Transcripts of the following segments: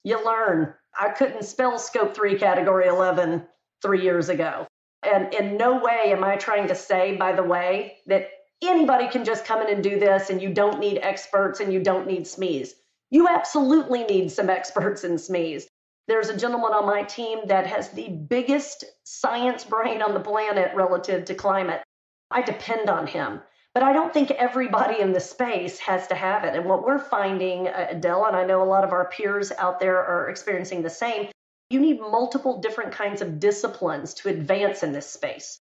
You learn. I couldn't spell Scope 3 Category 11 3 years ago. And in no way am I trying to say, by the way, that anybody can just come in and do this and you don't need experts and you don't need SMEs. You absolutely need some experts in SMEs. There's a gentleman on my team that has the biggest science brain on the planet relative to climate. I depend on him. But I don't think everybody in the space has to have it. And what we're finding at Dell, and I know a lot of our peers out there are experiencing the same, you need multiple different kinds of disciplines to advance in this space.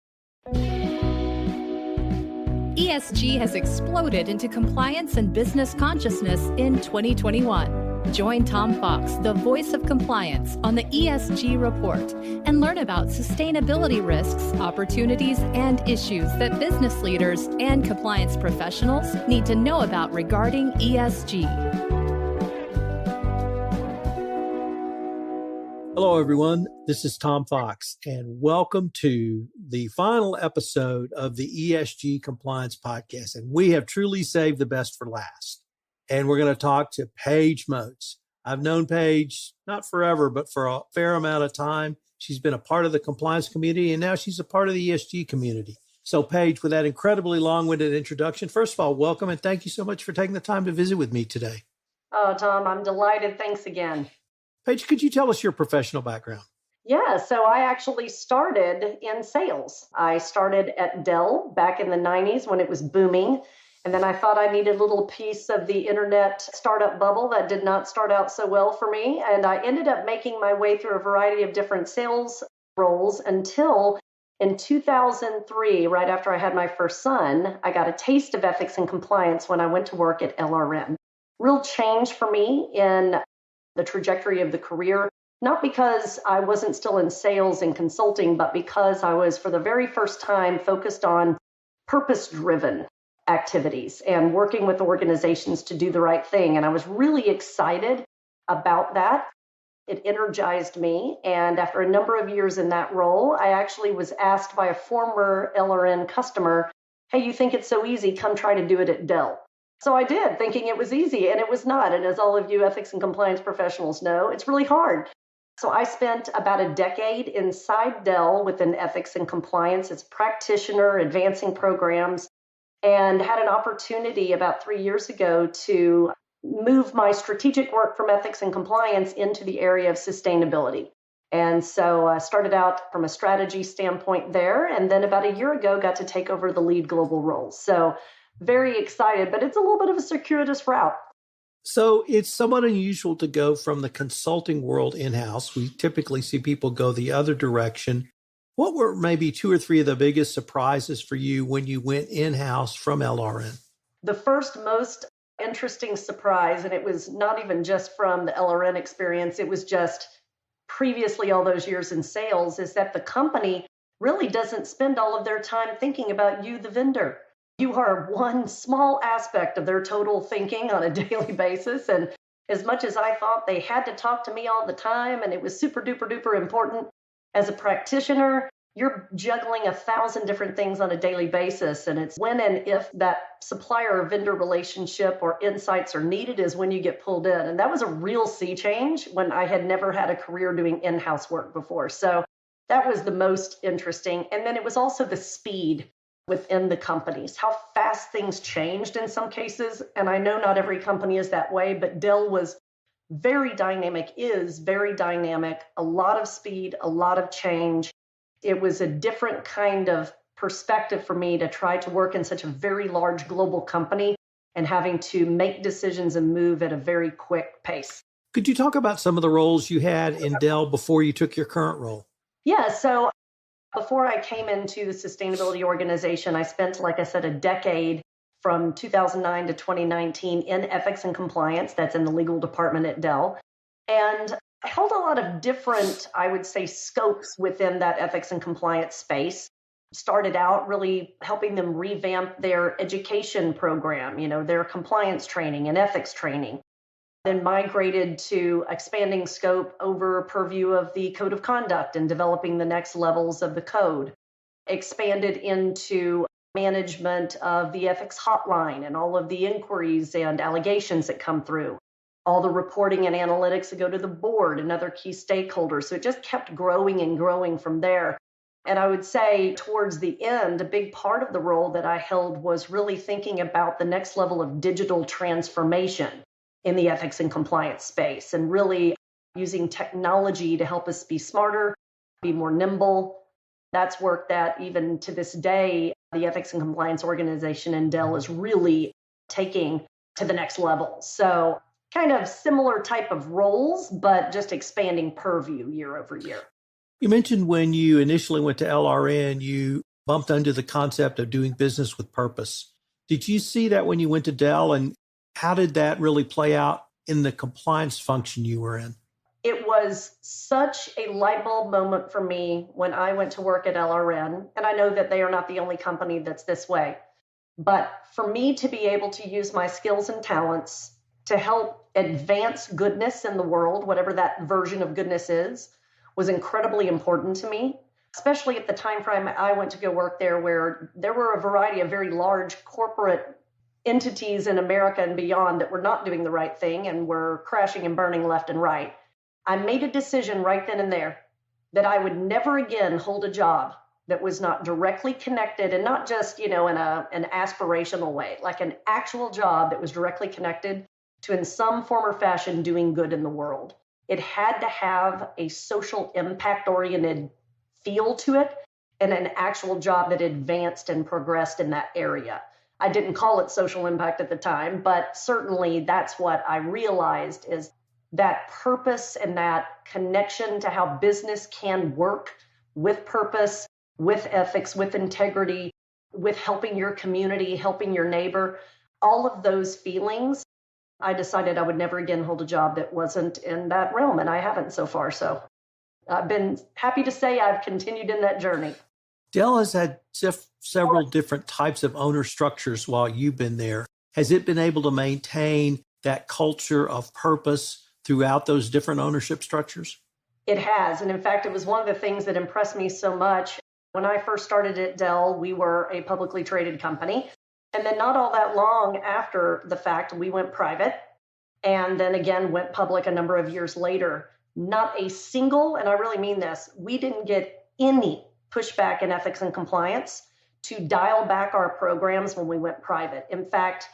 ESG has exploded into compliance and business consciousness in 2021. Join Tom Fox, the voice of compliance, on the ESG Report and learn about sustainability risks, opportunities, and issues that business leaders and compliance professionals need to know about regarding ESG. Hello, everyone. This is Tom Fox, and welcome to the final episode of the ESG Compliance Podcast. And we have truly saved the best for last. And we're going to talk to Page Motes. I've known Page not forever, but for a fair amount of time. She's been a part of the compliance community, and now she's a part of the ESG community. So, Page, with that incredibly long-winded introduction, first of all, welcome, and thank you so much for taking the time to visit with me today. Oh, Tom, I'm delighted. Thanks again. Page, could you tell us your professional background? Yeah, so I actually started in sales. I started at Dell back in the 90s when it was booming. And then I thought I needed a little piece of the internet startup bubble that did not start out so well for me. And I ended up making my way through a variety of different sales roles until in 2003, right after I had my first son, I got a taste of ethics and compliance when I went to work at LRM. Real change for me in the trajectory of the career, not because I wasn't still in sales and consulting, but because I was for the very first time focused on purpose-driven activities and working with organizations to do the right thing. And I was really excited about that. It energized me. And after a number of years in that role, I actually was asked by a former LRN customer, hey, you think it's so easy, come try to do it at Dell. So I did, thinking it was easy, and it was not. And as all of you ethics and compliance professionals know, it's really hard. So I spent about a decade inside Dell within ethics and compliance as a practitioner, advancing programs, and had an opportunity about 3 years ago to move my strategic work from ethics and compliance into the area of sustainability. And so I started out from a strategy standpoint there, and then about a year ago got to take over the lead global role. So very excited, but it's a little bit of a circuitous route. So it's somewhat unusual to go from the consulting world in-house. We typically see people go the other direction. What were maybe two or three of the biggest surprises for you when you went in-house from LRN? The first most interesting surprise, and it was not even just from the LRN experience, it was just previously all those years in sales, is that the company really doesn't spend all of their time thinking about you, the vendor. You are one small aspect of their total thinking on a daily basis. And as much as I thought they had to talk to me all the time and it was super duper duper important, as a practitioner, you're juggling 1,000 different things on a daily basis. And it's when and if that supplier or vendor relationship or insights are needed is when you get pulled in. And that was a real sea change when I had never had a career doing in-house work before. So that was the most interesting. And then it was also the speed within the companies, how fast things changed in some cases. And I know not every company is that way, but Dell was very dynamic, is very dynamic, a lot of speed, a lot of change. It was a different kind of perspective for me to try to work in such a very large global company and having to make decisions and move at a very quick pace. Could you talk about some of the roles you had in Dell before you took your current role? Yeah, so before I came into the sustainability organization, I spent, like I said, a decade from 2009 to 2019 in ethics and compliance. That's in the legal department at Dell. And I held a lot of different, I would say, scopes within that ethics and compliance space. Started out really helping them revamp their education program, their compliance training and ethics training. Then migrated to expanding scope over purview of the code of conduct and developing the next levels of the code. Expanded into management of the ethics hotline and all of the inquiries and allegations that come through. all the reporting and analytics that go to the board and other key stakeholders. So it just kept growing and growing from there. And I would say towards the end, a big part of the role that I held was really thinking about the next level of digital transformation in the ethics and compliance space, and really using technology to help us be smarter, be more nimble. That's work that even to this day, the ethics and compliance organization in Dell is really taking to the next level. So kind of similar type of roles, but just expanding purview year over year. You mentioned when you initially went to LRN, you bumped into the concept of doing business with purpose. Did you see that when you went to Dell, and how did that really play out in the compliance function you were in? It was such a light bulb moment for me when I went to work at LRN. And I know that they are not the only company that's this way. But for me to be able to use my skills and talents to help advance goodness in the world, whatever that version of goodness is, was incredibly important to me, especially at the time frame I went to go work there, where there were a variety of very large corporate entities in America and beyond that were not doing the right thing and were crashing and burning left and right. I made a decision right then and there that I would never again hold a job that was not directly connected, and not just, in an aspirational way, like an actual job that was directly connected to, in some form or fashion, doing good in the world. It had to have a social impact-oriented feel to it, and an actual job that advanced and progressed in that area. I didn't call it social impact at the time, but certainly that's what I realized, is that purpose and that connection to how business can work with purpose, with ethics, with integrity, with helping your community, helping your neighbor, all of those feelings. I decided I would never again hold a job that wasn't in that realm, and I haven't so far. So I've been happy to say I've continued in that journey. Dell has had several different types of owner structures while you've been there. Has it been able to maintain that culture of purpose throughout those different ownership structures? It has. And in fact, it was one of the things that impressed me so much. When I first started at Dell, we were a publicly traded company. And then not all that long after the fact, we went private, and then again went public a number of years later. Not a single, and I really mean this, we didn't get any pushback in ethics and compliance to dial back our programs when we went private. In fact,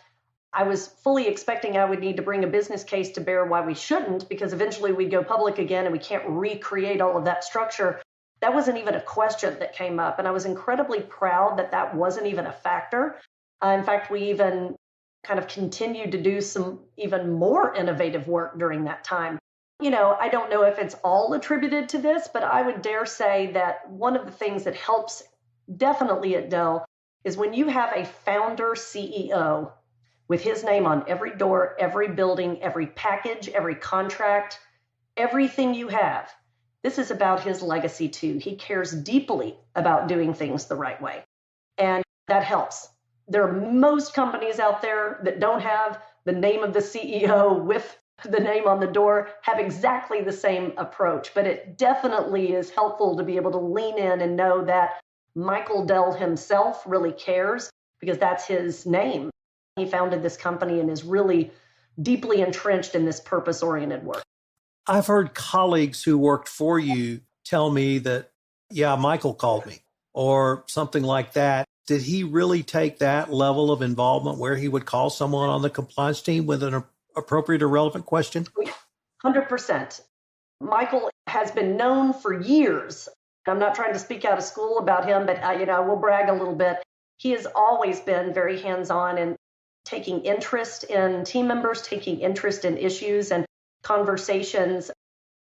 I was fully expecting I would need to bring a business case to bear why we shouldn't, because eventually we'd go public again and we can't recreate all of that structure. That wasn't even a question that came up. And I was incredibly proud that that wasn't even a factor. In fact, we even kind of continued to do some even more innovative work during that time. I don't know if it's all attributed to this, but I would dare say that one of the things that helps definitely at Dell is when you have a founder CEO with his name on every door, every building, every package, every contract, everything you have. This is about his legacy too. He cares deeply about doing things the right way. And that helps. There are most companies out there that don't have the name of the CEO with the name on the door, have exactly the same approach. But it definitely is helpful to be able to lean in and know that Michael Dell himself really cares, because that's his name. He founded this company and is really deeply entrenched in this purpose-oriented work. I've heard colleagues who worked for you tell me that, yeah, Michael called me or something like that. Did he really take that level of involvement where he would call someone on the compliance team with an appropriate or relevant question? 100%. Michael has been known for years. I'm not trying to speak out of school about him, but I will brag a little bit. He has always been very hands-on and taking interest in team members, taking interest in issues and conversations,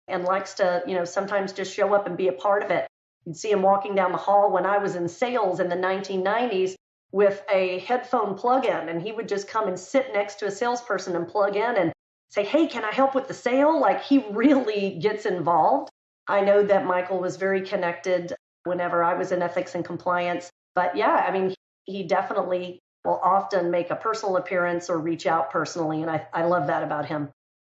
and likes to, sometimes just show up and be a part of it. You'd see him walking down the hall when I was in sales in the 1990s with a headphone plug-in, and he would just come and sit next to a salesperson and plug in and say, hey, can I help with the sale? Like, he really gets involved. I know that Michael was very connected whenever I was in ethics and compliance. But yeah, he definitely will often make a personal appearance or reach out personally. And I love that about him.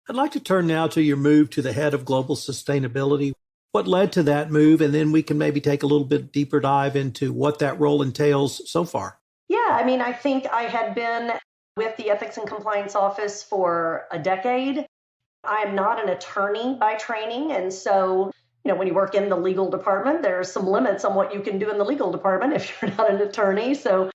I'd like to turn now to your move to the head of global sustainability. What led to that move? And then we can maybe take a little bit deeper dive into what that role entails so far. Yeah, I think I had been with the Ethics and Compliance Office for a decade. I am not an attorney by training. And so, when you work in the legal department, there's some limits on what you can do in the legal department if you're not an attorney. So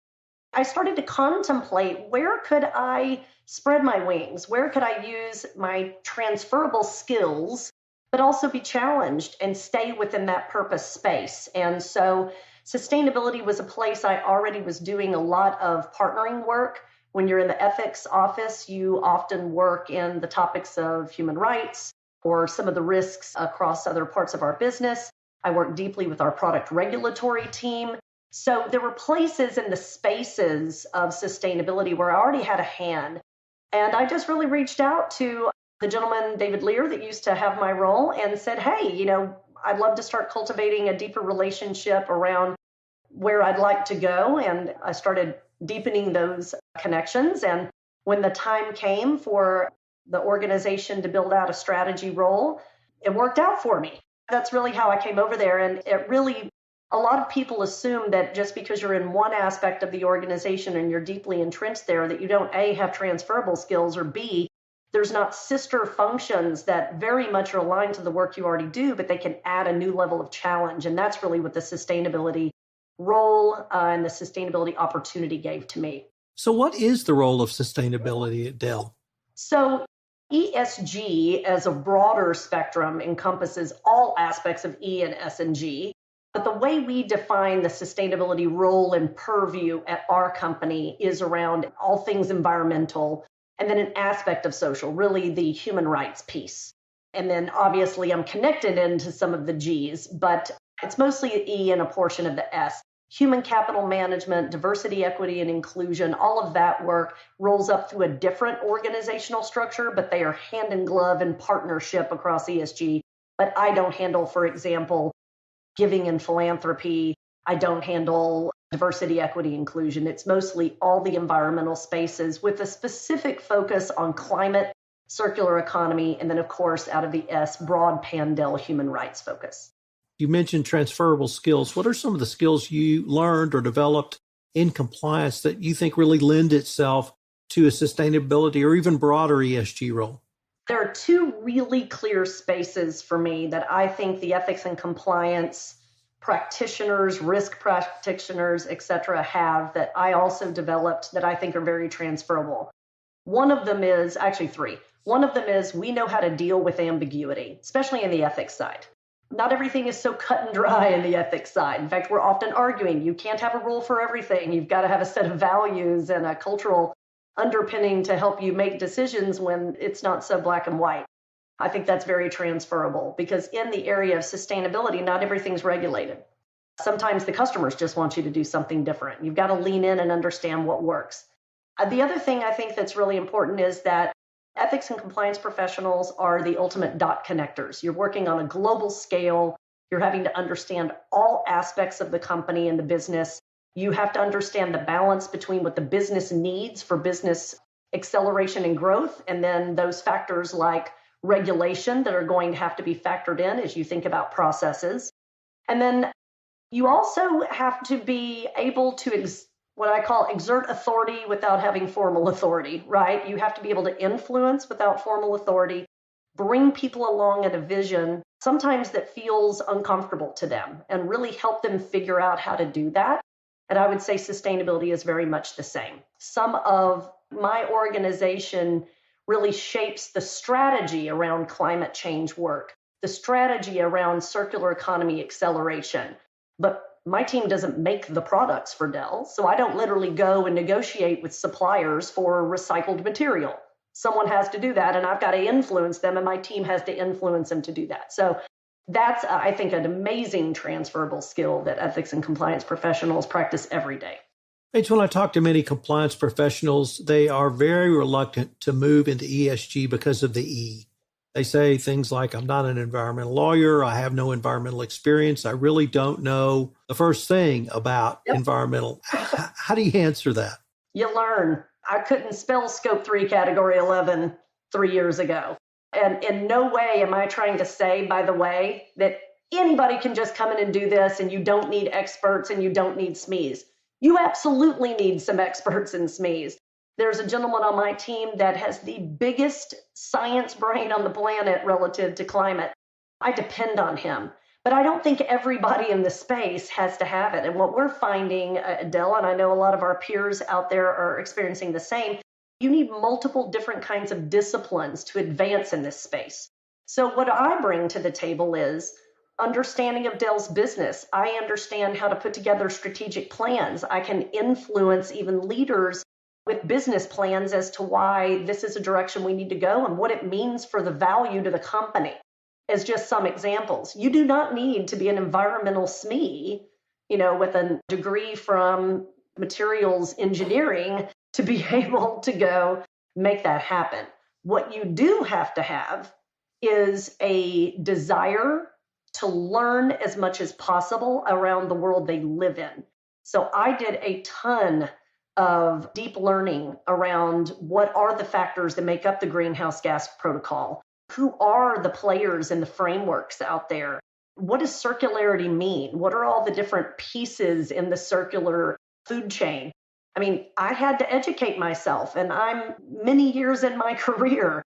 I started to contemplate, where could I spread my wings? Where could I use my transferable skills, but also be challenged and stay within that purpose space? And so sustainability was a place I already was doing a lot of partnering work. When you're in the ethics office, you often work in the topics of human rights or some of the risks across other parts of our business. I work deeply with our product regulatory team. So there were places in the spaces of sustainability where I already had a hand. And I just really reached out to the gentleman, David Lear, that used to have my role and said, hey, I'd love to start cultivating a deeper relationship around where I'd like to go. And I started deepening those connections. And when the time came for the organization to build out a strategy role, it worked out for me. That's really how I came over there. And a lot of people assume that just because you're in one aspect of the organization and you're deeply entrenched there, that you don't A, have transferable skills, or B, there's not sister functions that very much are aligned to the work you already do, but they can add a new level of challenge. And that's really what the sustainability role and the sustainability opportunity gave to me. So what is the role of sustainability at Dell? So ESG as a broader spectrum encompasses all aspects of E and S and G. But the way we define the sustainability role and purview at our company is around all things environmental, and then an aspect of social, really the human rights piece. And then obviously I'm connected into some of the G's, but it's mostly E and a portion of the S. Human capital management, diversity, equity, and inclusion, all of that work rolls up through a different organizational structure, but they are hand in glove and partnership across ESG. But I don't handle, for example, giving and philanthropy. I don't handle diversity, equity, inclusion. It's mostly all the environmental spaces with a specific focus on climate, circular economy, and then, of course, out of the S, broad Dell human rights focus. You mentioned transferable skills. What are some of the skills you learned or developed in compliance that you think really lend itself to a sustainability or even broader ESG role? There are two really clear spaces for me that I think the ethics and compliance practitioners, risk practitioners, et cetera, have that I also developed that I think are very transferable. One of them is actually three. One of them is we know how to deal with ambiguity, especially in the ethics side. Not everything is so cut and dry in the ethics side. In fact, we're often arguing you can't have a rule for everything. You've got to have a set of values and a cultural underpinning to help you make decisions when it's not so black and white. I think that's very transferable because in the area of sustainability, not everything's regulated. Sometimes the customers just want you to do something different. You've got to lean in and understand what works. The other thing I think that's really important is that ethics and compliance professionals are the ultimate dot connectors. You're working on a global scale. You're having to understand all aspects of the company and the business. You have to understand the balance between what the business needs for business acceleration and growth, and then those factors like regulation that are going to have to be factored in as you think about processes. And then you also have to be able to what I call exert authority without having formal authority, right? You have to be able to influence without formal authority, bring people along at a vision, sometimes that feels uncomfortable to them, and really help them figure out how to do that. And I would say sustainability is very much the same. Some of my organization really shapes the strategy around climate change work, the strategy around circular economy acceleration. But my team doesn't make the products for Dell, so I don't literally go and negotiate with suppliers for recycled material. Someone has to do that, and I've got to influence them, and my team has to influence them to do that. So that's, I think, an amazing transferable skill that ethics and compliance professionals practice every day. Paige, when I talk to many compliance professionals, they are very reluctant to move into ESG because of the E. They say things like, I'm not an environmental lawyer. I have no environmental experience. I really don't know the first thing about environmental. How do you answer that? You learn. I couldn't spell Scope 3 Category 11 3 years ago. And in no way am I trying to say, by the way, that anybody can just come in and do this and you don't need experts and you don't need SMEs. You absolutely need some experts and SMEs. There's a gentleman on my team that has the biggest science brain on the planet relative to climate. I depend on him. But I don't think everybody in the space has to have it. And what we're finding at Dell, and I know a lot of our peers out there are experiencing the same, you need multiple different kinds of disciplines to advance in this space. So what I bring to the table is understanding of Dell's business. I understand how to put together strategic plans. I can influence even leaders with business plans as to why this is a direction we need to go and what it means for the value to the company. As just some examples, you do not need to be an environmental SME, with a degree from materials engineering to be able to go make that happen. What you do have to have is a desire to learn as much as possible around the world they live in. So I did a ton of deep learning around what are the factors that make up the greenhouse gas protocol. Who are the players in the frameworks out there? What does circularity mean? What are all the different pieces in the circular food chain? I mean, I had to educate myself, and I'm many years in my career.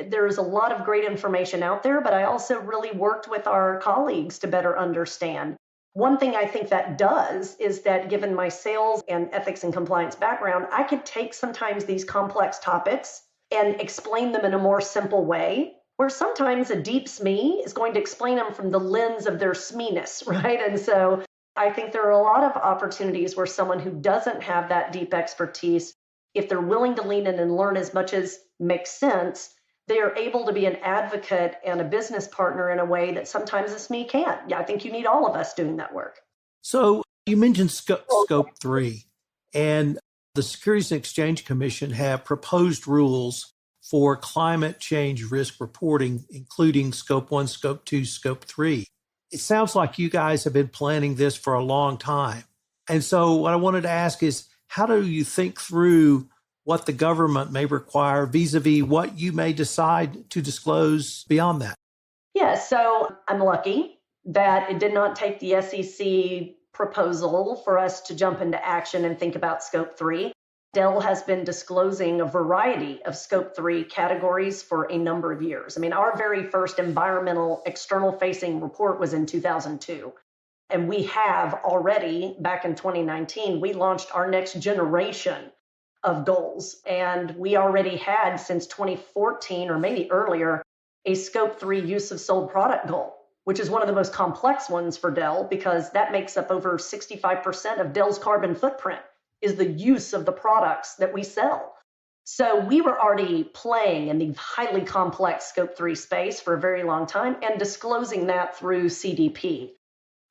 There's a lot of great information out there, but I also really worked with our colleagues to better understand. One thing I think that does is that given my sales and ethics and compliance background, I could take sometimes these complex topics and explain them in a more simple way, where sometimes a deep SME is going to explain them from the lens of their SME-ness, right? And so I think there are a lot of opportunities where someone who doesn't have that deep expertise, if they're willing to lean in and learn as much as makes sense, they are able to be an advocate and a business partner in a way that sometimes a SME can't. Yeah, I think you need all of us doing that work. So you mentioned scope 3, and the Securities and Exchange Commission have proposed rules for climate change risk reporting, including scope 1, scope 2, scope 3. It sounds like you guys have been planning this for a long time. And so what I wanted to ask is, how do you think through what the government may require vis-a-vis what you may decide to disclose beyond that? Yeah, so I'm lucky that it did not take the SEC proposal for us to jump into action and think about scope 3. Dell has been disclosing a variety of scope 3 categories for a number of years. I mean, our very first environmental external facing report was in 2002. And we have already, back in 2019, we launched our next generation of goals. And we already had, since 2014 or maybe earlier, a scope 3 use of sold product goal, which is one of the most complex ones for Dell because that makes up over 65% of Dell's carbon footprint is the use of the products that we sell. So we were already playing in the highly complex scope 3 space for a very long time and disclosing that through CDP.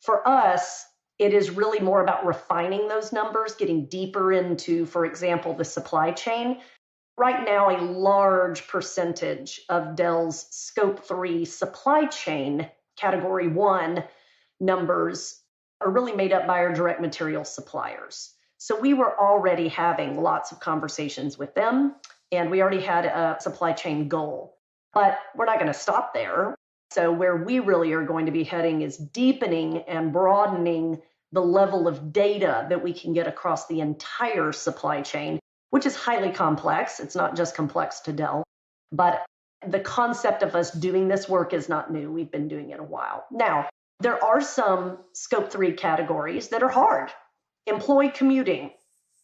For us, it is really more about refining those numbers, getting deeper into, for example, the supply chain. Right now, a large percentage of Dell's scope 3 supply chain category 1 numbers are really made up by our direct material suppliers. So we were already having lots of conversations with them, and we already had a supply chain goal. But we're not going to stop there. So where we really are going to be heading is deepening and broadening the level of data that we can get across the entire supply chain, which is highly complex. It's not just complex to Dell, but the concept of us doing this work is not new. We've been doing it a while. Now, there are some scope 3 categories that are hard. Employee commuting,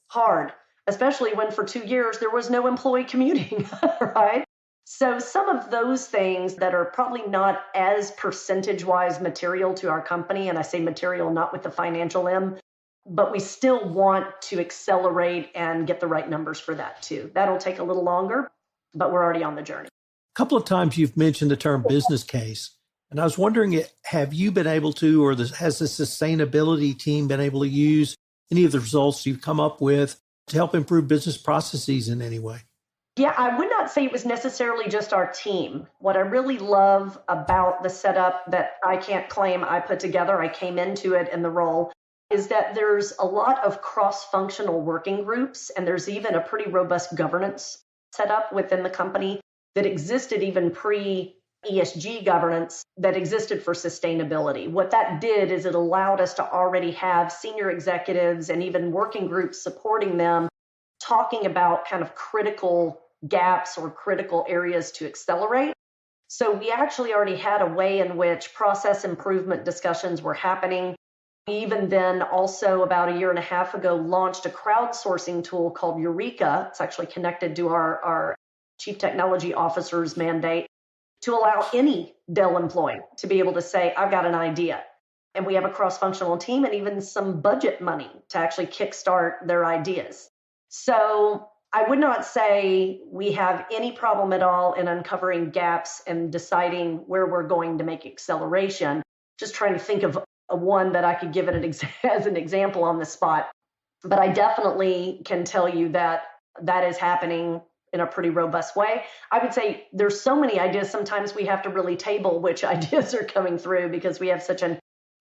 hard, especially when for 2 years there was no employee commuting, right? So some of those things that are probably not as percentage-wise material to our company, and I say material not with the financial M, but we still want to accelerate and get the right numbers for that too. That'll take a little longer, but we're already on the journey. A couple of times you've mentioned the term business case, and I was wondering, have you been able to, or has the sustainability team been able to use any of the results you've come up with to help improve business processes in any way? Yeah, I would not say it was necessarily just our team. What I really love about the setup that I can't claim I put together, I came into it in the role, is that there's a lot of cross-functional working groups, and there's even a pretty robust governance setup within the company that existed even pre-ESG governance that existed for sustainability. What that did is it allowed us to already have senior executives and even working groups supporting them talking about kind of critical gaps or critical areas to accelerate. So we actually already had a way in which process improvement discussions were happening. We even then also about a year and a half ago launched a crowdsourcing tool called Eureka. It's actually connected to our Chief Technology Officer's mandate to allow any Dell employee to be able to say, I've got an idea. And we have a cross-functional team and even some budget money to actually kickstart their ideas. So I would not say we have any problem at all in uncovering gaps and deciding where we're going to make acceleration. Just trying to think of a one that I could give it as an example on the spot. But I definitely can tell you that that is happening in a pretty robust way. I would say there's so many ideas. Sometimes we have to really table which ideas are coming through because we have such an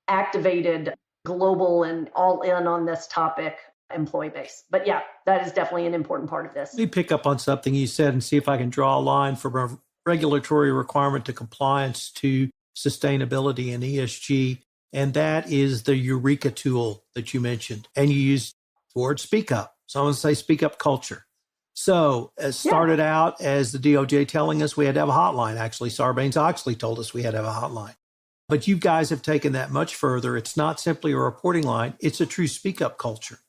activated global and all in on this topic employee base. But yeah, that is definitely an important part of this. Let me pick up on something you said and see if I can draw a line from a regulatory requirement to compliance to sustainability and ESG. And that is the Eureka tool that you mentioned. And you used the word speak up. So I'm going to say speak up culture. So it started out as the DOJ telling us we had to have a hotline. Actually, Sarbanes-Oxley told us we had to have a hotline. But you guys have taken that much further. It's not simply a reporting line. It's a true speak up culture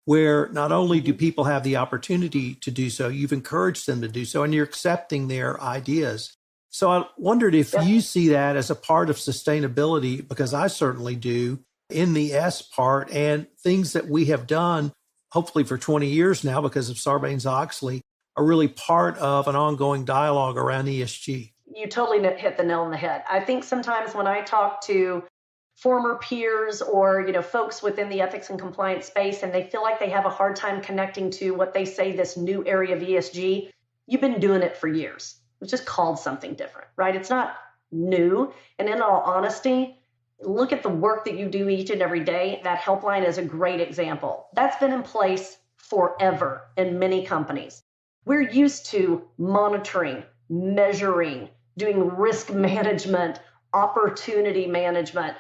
where not only do people have the opportunity to do so, you've encouraged them to do so, and you're accepting their ideas. So I wondered if you see that as a part of sustainability, because I certainly do, in the S part, and things that we have done, hopefully for 20 years now because of Sarbanes-Oxley, are really part of an ongoing dialogue around ESG. You totally hit the nail on the head. I think sometimes when I talk to former peers or folks within the ethics and compliance space and they feel like they have a hard time connecting to what they say this new area of ESG, you've been doing it for years. It's just called something different, right? It's not new. And in all honesty, look at the work that you do each and every day. That helpline is a great example. That's been in place forever in many companies. We're used to monitoring, measuring, doing risk management, opportunity management,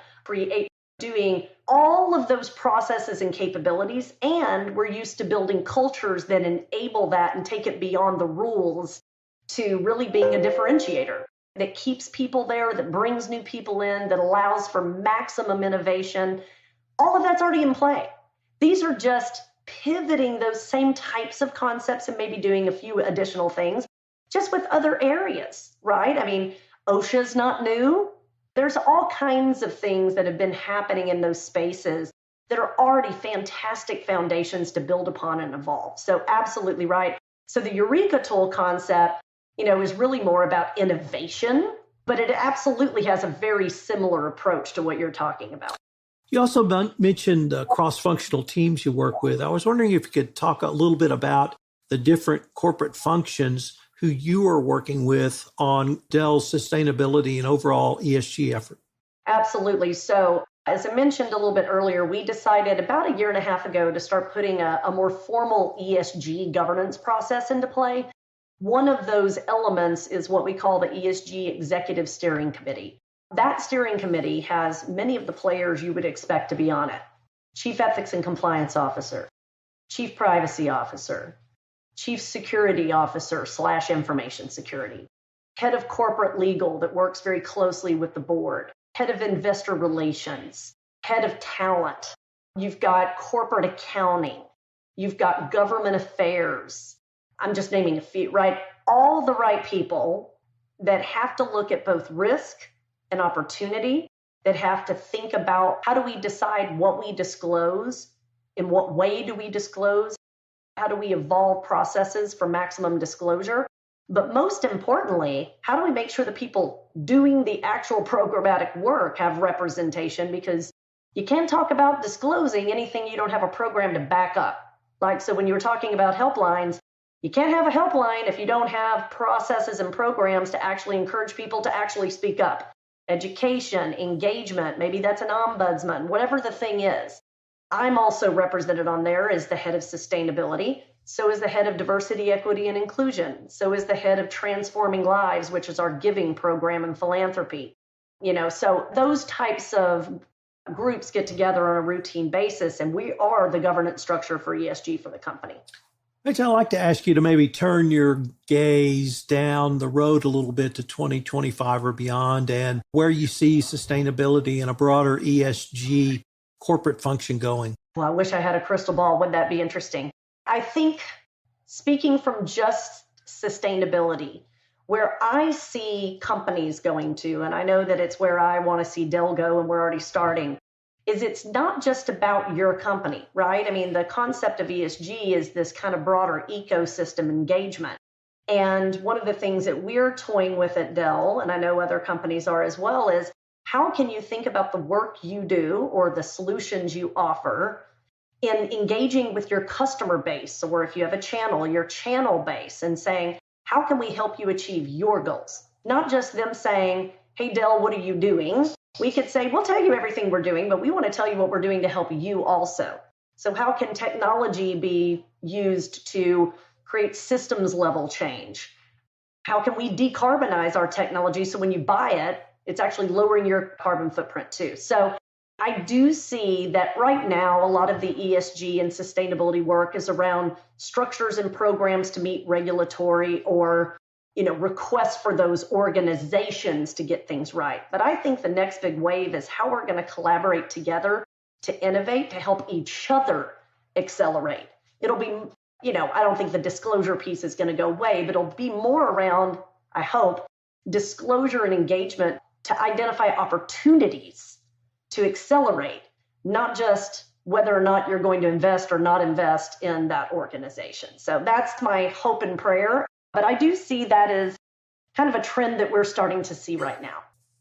doing all of those processes and capabilities. And we're used to building cultures that enable that and take it beyond the rules to really being a differentiator that keeps people there, that brings new people in, that allows for maximum innovation. All of that's already in play. These are just pivoting those same types of concepts and maybe doing a few additional things just with other areas, right? I mean, OSHA's not new. There's all kinds of things that have been happening in those spaces that are already fantastic foundations to build upon and evolve. So absolutely right. So the Eureka tool concept, is really more about innovation, but it absolutely has a very similar approach to what you're talking about. You also mentioned cross-functional teams you work with. I was wondering if you could talk a little bit about the different corporate functions who you are working with on Dell's sustainability and overall ESG effort. Absolutely. So as I mentioned a little bit earlier, we decided about a year and a half ago to start putting a more formal ESG governance process into play. One of those elements is what we call the ESG Executive Steering Committee. That steering committee has many of the players you would expect to be on it. Chief Ethics and Compliance Officer, Chief Privacy Officer, Chief Security Officer / Information Security, Head of Corporate Legal that works very closely with the board, Head of Investor Relations, Head of Talent. You've got Corporate Accounting. You've got Government Affairs. I'm just naming a few, right? All the right people that have to look at both risk and opportunity, that have to think about how do we decide what we disclose, in what way do we disclose, how do we evolve processes for maximum disclosure, but most importantly, how do we make sure the people doing the actual programmatic work have representation, because you can't talk about disclosing anything you don't have a program to back up. Like, so when you were talking about helplines, you can't have a helpline if you don't have processes and programs to actually encourage people to actually speak up. Education, engagement, maybe that's an ombudsman, whatever the thing is. I'm also represented on there as the head of sustainability. So is the head of diversity, equity, and inclusion. So is the head of Transforming Lives, which is our giving program and philanthropy. So those types of groups get together on a routine basis, and we are the governance structure for ESG for the company. Paige, I'd like to ask you to maybe turn your gaze down the road a little bit to 2025 or beyond and where you see sustainability and a broader ESG corporate function going. Well, I wish I had a crystal ball. Wouldn't that be interesting? I think speaking from just sustainability, where I see companies going to, and I know that it's where I want to see Dell go and we're already starting, is it's not just about your company, right? I mean, the concept of ESG is this kind of broader ecosystem engagement. And one of the things that we're toying with at Dell, and I know other companies are as well, is how can you think about the work you do or the solutions you offer in engaging with your customer base, or if you have a channel, your channel base, and saying, how can we help you achieve your goals? Not just them saying, hey, Dell, what are you doing? We could say, we'll tell you everything we're doing, but we want to tell you what we're doing to help you also. So how can technology be used to create systems level change? How can we decarbonize our technology so when you buy it, it's actually lowering your carbon footprint too? So I do see that right now, a lot of the ESG and sustainability work is around structures and programs to meet regulatory or requests for those organizations to get things right. But I think the next big wave is how we're going to collaborate together to innovate, to help each other accelerate. It'll be, I don't think the disclosure piece is going to go away, but it'll be more around, I hope, disclosure and engagement to identify opportunities to accelerate, not just whether or not you're going to invest or not invest in that organization. So that's my hope and prayer. But I do see that as kind of a trend that we're starting to see right now.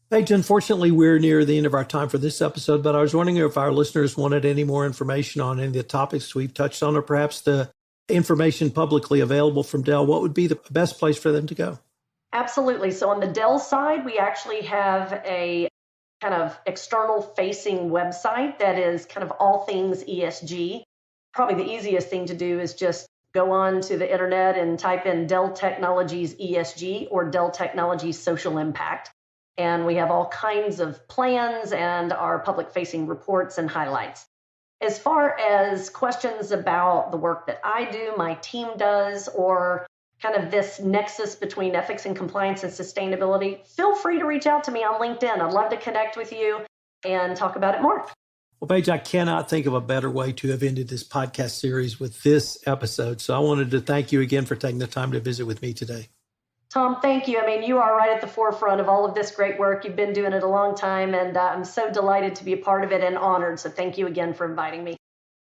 Paige, unfortunately, we're near the end of our time for this episode, but I was wondering if our listeners wanted any more information on any of the topics we've touched on, or perhaps the information publicly available from Dell. What would be the best place for them to go? Absolutely. So on the Dell side, we actually have a kind of external facing website that is kind of all things ESG. Probably the easiest thing to do is just go on to the internet and type in Dell Technologies ESG or Dell Technologies Social Impact. And we have all kinds of plans and our public facing reports and highlights. As far as questions about the work that I do, my team does, or kind of this nexus between ethics and compliance and sustainability, feel free to reach out to me on LinkedIn. I'd love to connect with you and talk about it more. Well, Paige, I cannot think of a better way to have ended this podcast series with this episode. So I wanted to thank you again for taking the time to visit with me today. Tom, thank you. I mean, you are right at the forefront of all of this great work. You've been doing it a long time, and I'm so delighted to be a part of it and honored. So thank you again for inviting me.